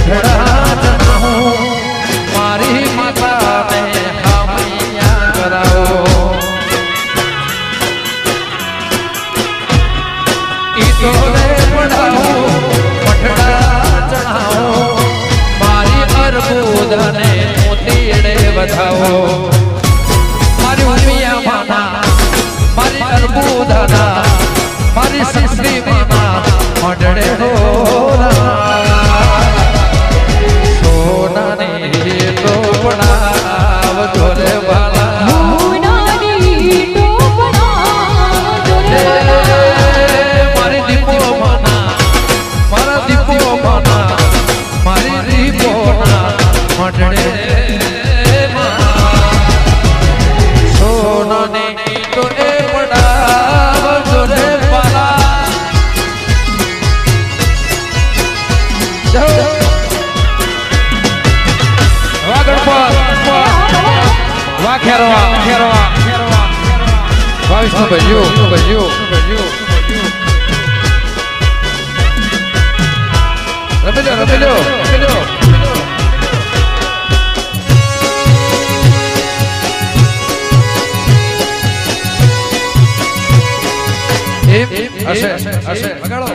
મઢડા જણાવો મારી માતાને હામૈયા કરાવો ઈ તો રે પડાવો મઢડા જણાવો મારી અર્બુદને મોતીડે વધાવો મારી ઉમિયા માના મારી અર્બુદના મારી શ્રી માના મઢડે સોનાની ટોપડાવ જોરે વાલા સોનાની ટોપડાવ જોરે મારી દીપો માના મારા દીપો માના મારી દીપોના મઢડે સોનાની ટોપડાવ જોરે વાલા Viष्णु बजू रमिलो असे लगाड़ो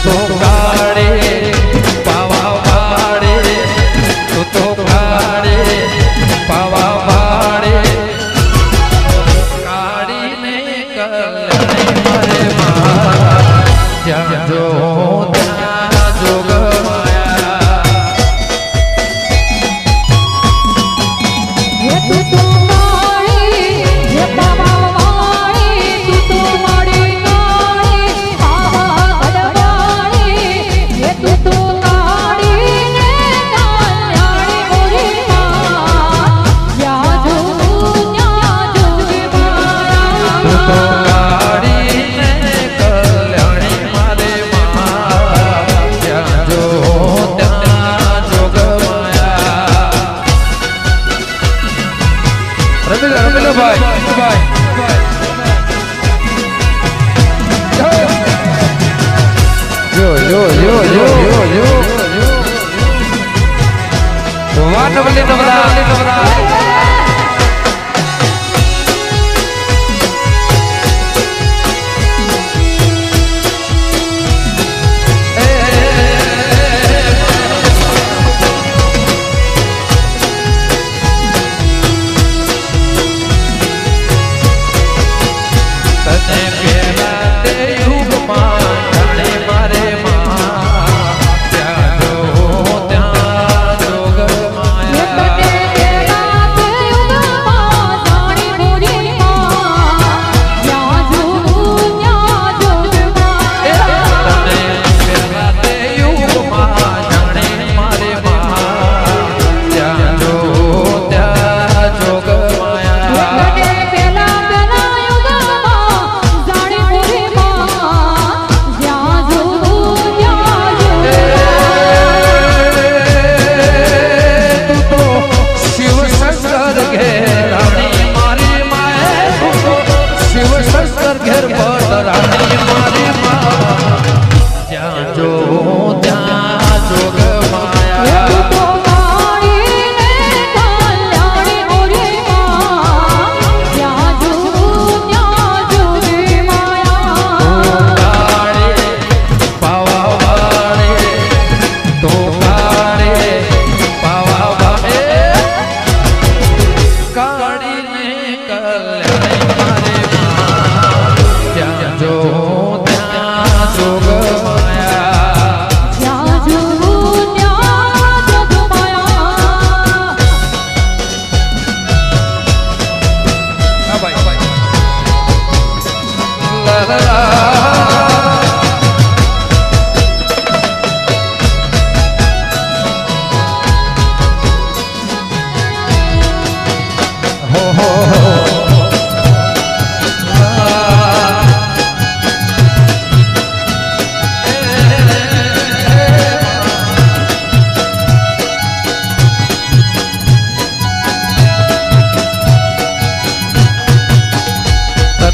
तो गाड़े पावा वाड़े तो गाड़े पावा वाड़े गाड़ी ने कल्याणी मारे मां क्या जो जोग माया ये तो गाड़े ये पावा वाड़े तो मारे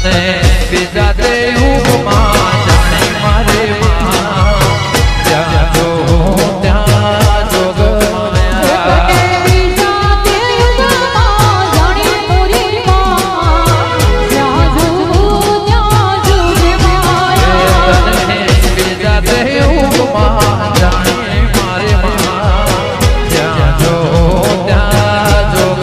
तने बीजा देव मां जाने मारे मां जा जो त्या जोग माया बीजा देव मां जाने मोरी मां जा जो त्या जोग माया तने बीजा देव मां जाने मारे मां जा जो त्या जोग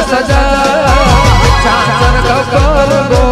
सजा चाचर कपर गो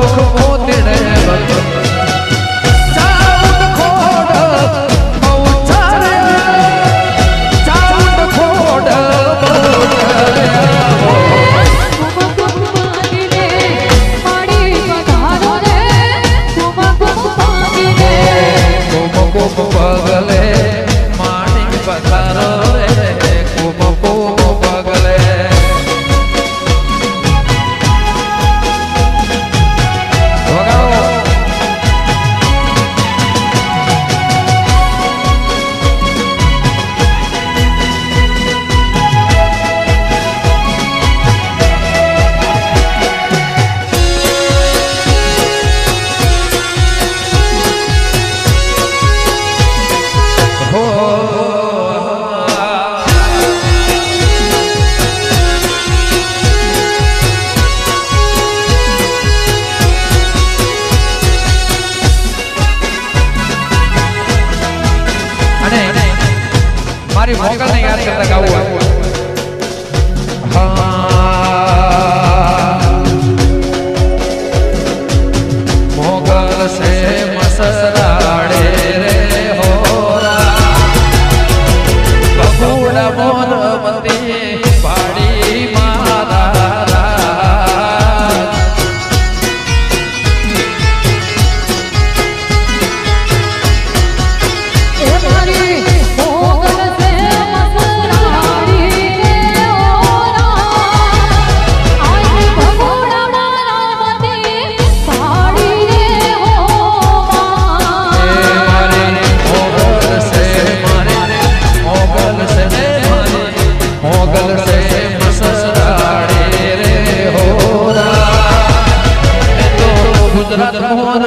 કુદરત મોર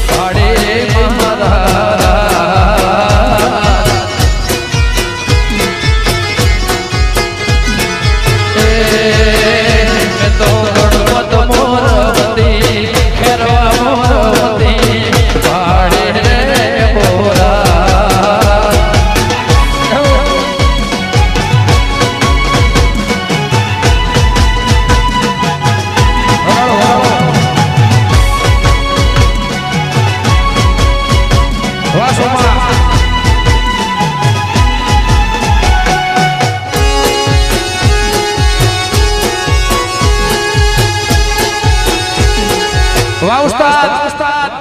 પાડે મારા તો ગણપત મોરવતી ખેરવા મોરવતી પાડે રે મોરા વાહ ઉસ્તાદ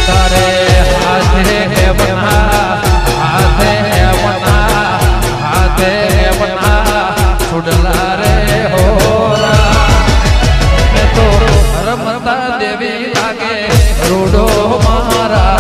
તારે હાથે બના છોડલા રે હોરા તો રમતા દેવી લાગે રૂડો મારા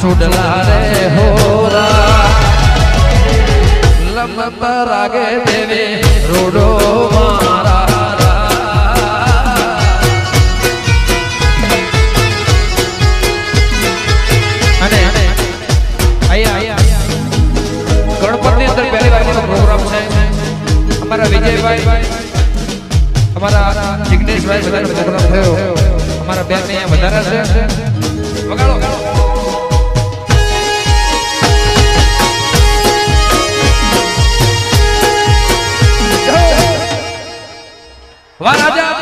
છોડલા રે હોરા લંબા રાગે દેવી રોડો મારા અને અહીંયા ગણપતિ અંદર પહેલી વાર પ્રોગ્રામ છે અમારા વિજયભાઈ અમારા જિગ્નેશભાઈ બધાનો પ્રોગ્રામ થયો અમારા બેન ને વધારે છે વગાડો વાહ રાજા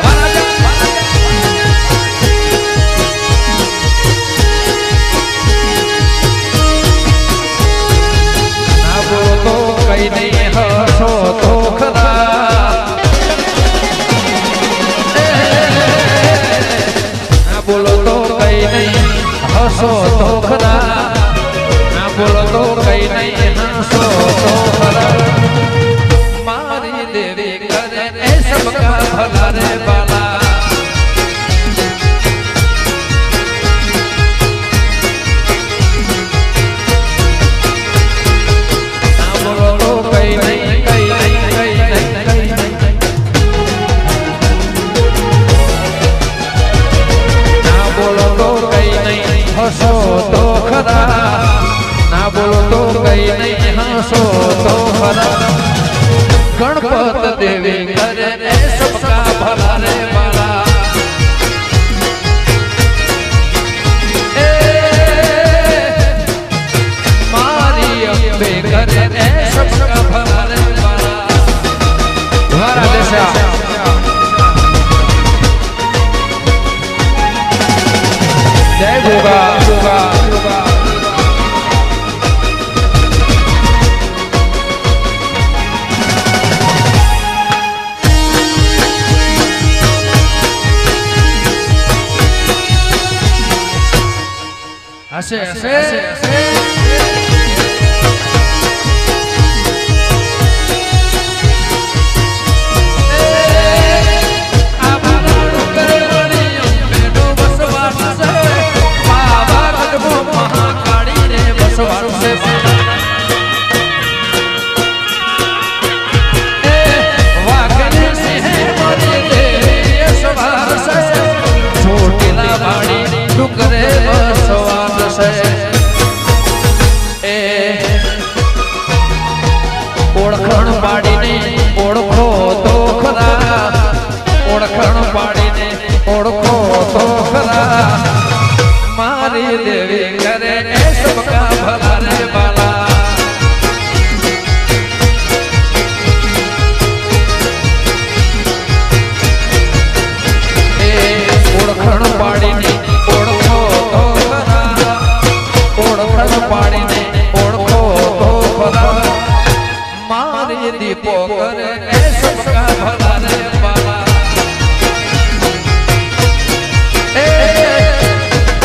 ના બોલો તો કઈ નહીં હસો તો ખરા ના બોલો તો કઈ નહીં હસો તો ખરા ના બોલો તો કઈ નહીં હસો તો ખરા મારી દેવી કરે એ સબકા ભલા રે બાલા ના બોલો તો કઈ નહીં ના બોલો તો કઈ નહીં હસો તો ખરા ના બોલો તો કઈ નહીં હસો તો ખરા ગણપત દેવી કરે એ સબકા ભલા રે બાલા એ મારી અંબે કરે એ સબકા ભલા રે બાલા દ્વારા દેશા જય ગોગા ગોગા ગોગા હશે ઓળખણ પાડીને ઓળખો તો ખરા ઓળખણ પાડીને ઓળખો તો ખરા મારી દેવી કરે એ સબકા ભલા રે બાલા એ ઓળખણ પાડીને ઓળખો તો ખરા ઓળખણ પાડીને ઓળખો તો ખરા મારી ये दीपो करे ए सबका भला रे बाला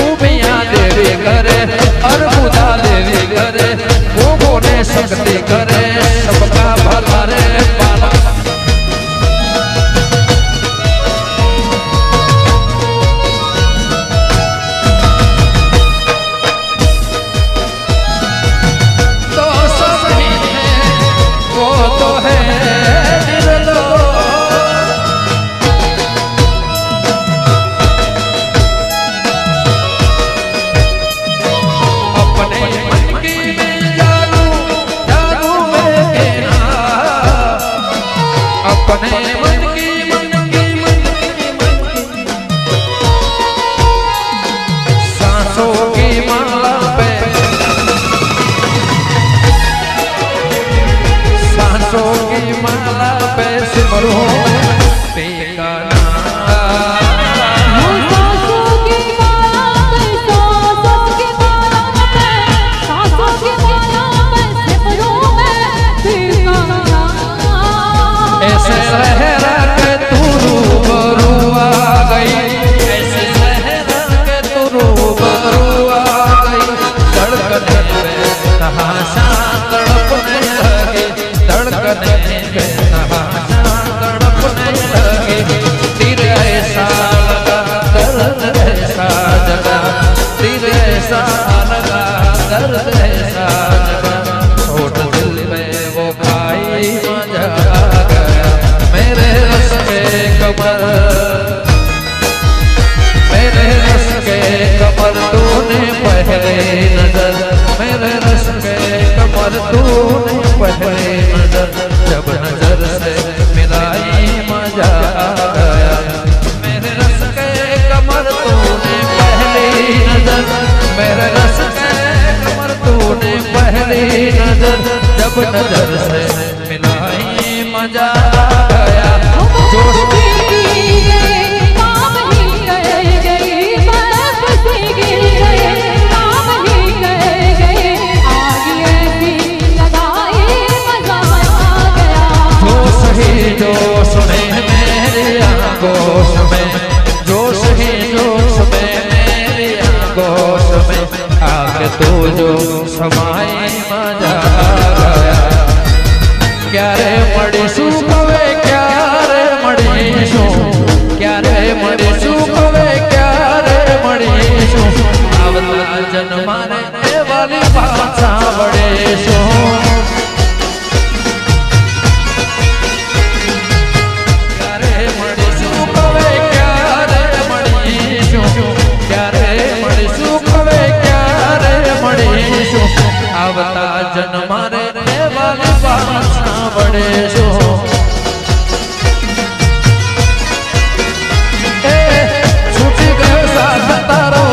उमिया देवी करे अर्बुदा देवी करे वो ने शक्ति करे सबका भला रे बाला जब नजर से मिलाई मजा गया मेरे रस के कमर तूने पहली नजर मेरे रस के कमर तूने पहली नजर जब नजर से मिलाई मजा गया जोश जोश में मेरे आगोश में जोश ही जोश में मेरे आगोश में आके तू जो समाए मजा गया क्या रे मड़ी सुखवे क्या रे मड़ी सु क्या रे मड़ी सुखवे क्या रे मड़ी सु आवला जन्मा रे वाली भाषा बड़े सो आवता जन्मा रे वाली भाषा बड़े सो छूटी गयो साथ तारो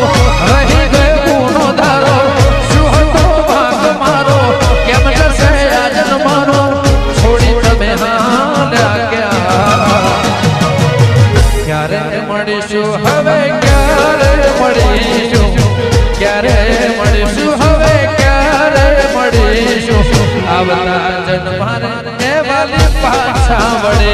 रही गयो गुनो धारो सुहतो भाग मारो केम करसे आ जन्मानो छोड़ी तमे हाल्या क्या क्या रे मळीशु हवे क्या रे मळीशु क्या रे मळीशु हवे आवता जन्मा रे वाली भाषा बड़े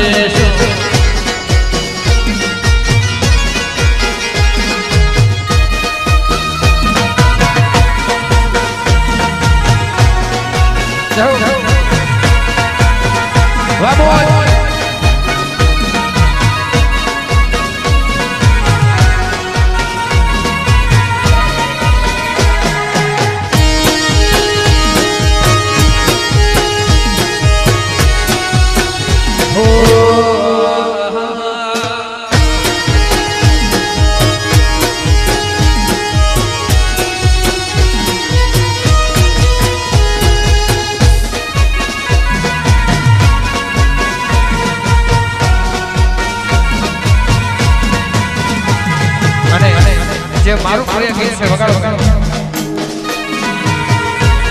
જે મારું પ્રિય ગીત છે વગાડો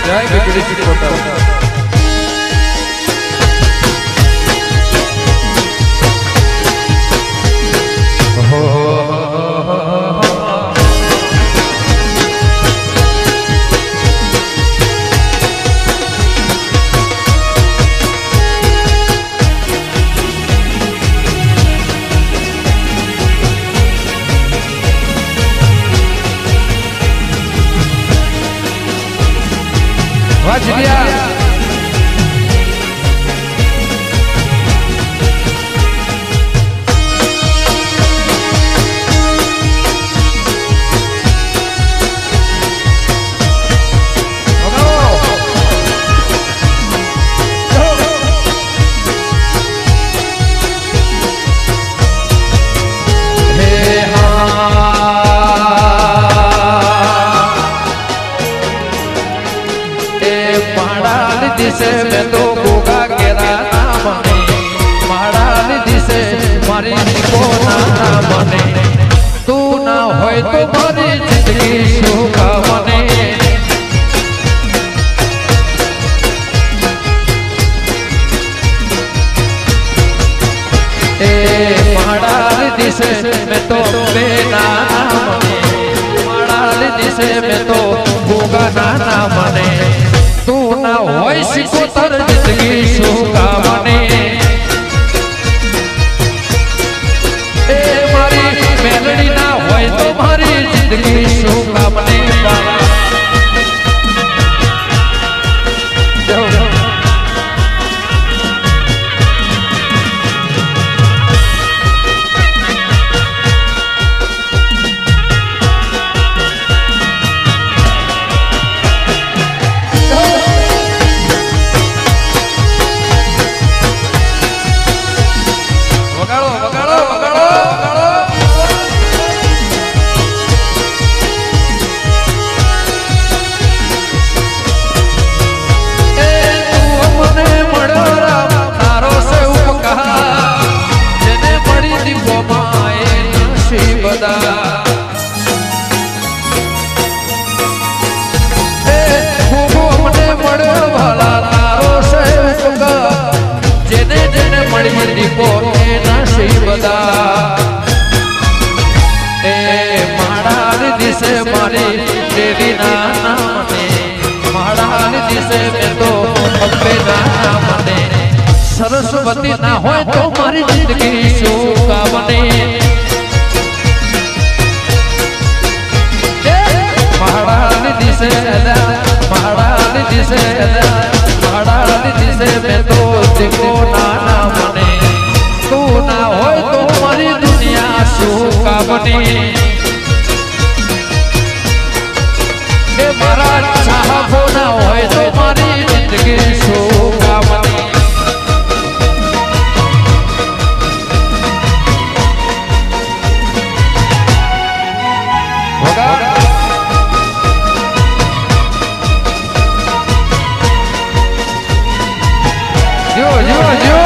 જય બીજળી ચીટી બોલતા મેં તો ગોગા કેરા ના મને માળા લીધી છે મારી દીકો ના મને તું ના હોય તો મારી જિંદગી શું મને એ માળા લીધી છે મેં તો બેના માળા લીધી છે મેં તો ગોગા ના મને તું ના હોય શિકોતર જિંદગી શું મને એ મારી મેલડી ના હોય તો મારી જિંદગી શું મને સરસ્વતી ના હોય તો મારી જિંદગી શું કામને મહારાણી દિશે મહારાણી દિશે મહારાણી દિશે મેં તો દીકો ના મને તું ના હોય તો મારી દુનિયા શું કામને એ મારા ચાહકો ના હોય તો મારી જિંદગી શું કામને જો